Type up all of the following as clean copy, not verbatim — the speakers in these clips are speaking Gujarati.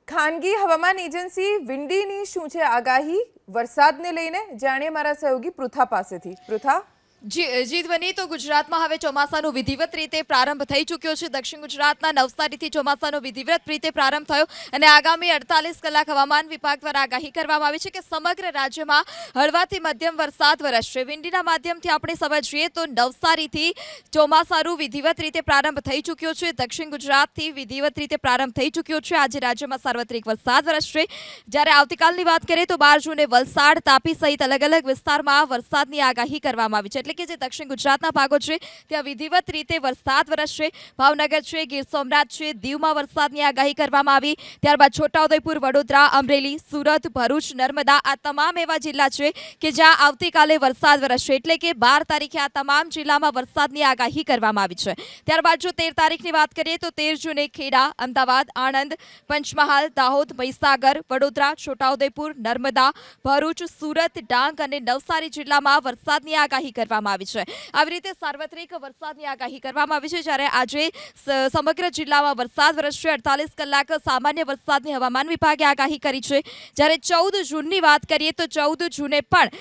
ખાનગી હવામાન એજન્સી વિંડીની શું છે આગાહી વરસાદને લઈને જાણીએ મારા સહયોગી પૃથા પાસેથી। પૃથા, જી ધ્વની, તો ગુજરાતમાં હવે ચોમાસાનો વિધિવત રીતે પ્રારંભ થઈ ચૂક્યો છે। દક્ષિણ ગુજરાતના નવસારીથી ચોમાસાનો વિધિવત રીતે પ્રારંભ થયો અને આગામી 48 કલાક હવામાન વિભાગ દ્વારા આગાહી કરવામાં આવી છે કે સમગ્ર રાજ્યમાં હળવાથી મધ્યમ વરસાદ વરસશે। વિંડીના માધ્યમથી આપણે સમજીએ તો નવસારીથી ચોમાસાનું વિધિવત રીતે પ્રારંભ થઈ ચૂક્યો છે। દક્ષિણ ગુજરાતથી વિધિવત રીતે પ્રારંભ થઈ ચૂક્યો છે। આજે રાજ્યમાં સાર્વત્રિક વરસાદ વરસશે। જ્યારે આવતીકાલની વાત કરીએ તો 12 જૂને વલસાડ, તાપી સહિત અલગ અલગ વિસ્તારમાં વરસાદની આગાહી કરવામાં આવી છે। એટલે કે જે દક્ષિણ ગુજરાતના ભાગો છે ત્યાં વિધિવત રીતે વરસાદ વરસશે। ભાવનગર છે, ગીર સોમનાથ છે, દીવમાં વરસાદની આગાહી કરવામાં આવી। ત્યારબાદ છોટાઉદેપુર, વડોદરા, અમરેલી, સુરત, ભરૂચ, નર્મદા આ તમામ એવા જિલ્લા છે કે જ્યાં આવતીકાલે વરસાદ વરસશે। એટલે કે 12 તારીખે આ તમામ જિલ્લામાં વરસાદની આગાહી કરવામાં આવી છે। ત્યારબાદ જો 13 તારીખની વાત કરીએ તો 13 જૂને ખેડા, અમદાવાદ, આણંદ, પંચમહાલ, દાહોદ, મહીસાગર, વડોદરા, છોટાઉદેપુર, નર્મદા, ભરૂચ, સુરત, ડાંગ અને નવસારી જિલ્લામાં વરસાદની આગાહી કરવામાં આવી છે। આવી રીતે સાર્વત્રિક વરસાદની આગાહી કરવામાં આવી છે। જ્યારે આજે સમગ્ર જિલ્લામાં વરસાદ વરસશે। 48 કલાક સામાન્ય વરસાદની હવામાન વિભાગે આગાહી કરી છે। જ્યારે 14 જૂનની વાત કરીએ તો 14 જૂને પણ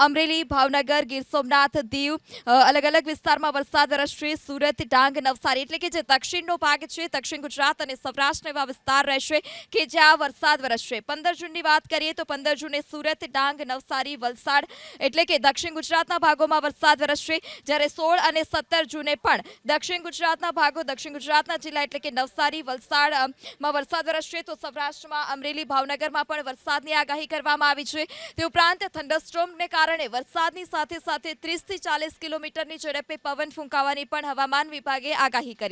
અમરેલી, ભાવનગર, ગીર સોમનાથ, દીવ અલગ અલગ વિસ્તારમાં વરસાદ વરસશે। સુરત, ડાંગ, નવસારી એટલે કે જે દક્ષિણનો ભાગ છે, દક્ષિણ ગુજરાત અને સૌરાષ્ટ્ર એવા વિસ્તાર રહેશે કે જ્યાં વરસાદ વરસશે। 15 જૂનની વાત કરીએ તો 15 જૂને સુરત, ડાંગ, નવસારી, વલસાડ એટલે કે દક્ષિણ ગુજરાતના ભાગોમાં વરસાદ વરસશે। જ્યારે 16 અને 17 જૂને પણ દક્ષિણ ગુજરાતના ભાગો, દક્ષિણ ગુજરાતના જિલ્લા એટલે કે નવસારી, વલસાડમાં વરસાદ વરસશે। તો સૌરાષ્ટ્રમાં અમરેલી, ભાવનગરમાં પણ વરસાદની આગાહી કરવામાં આવી છે। તે ઉપરાંત થંડરસ્ટોર્મને કારણે વરસાદની સાથે સાથે 30 થી 40 કિલોમીટરની ઝડપે પવન ફૂંકાવાની પણ હવામાન વિભાગે આગાહી કરી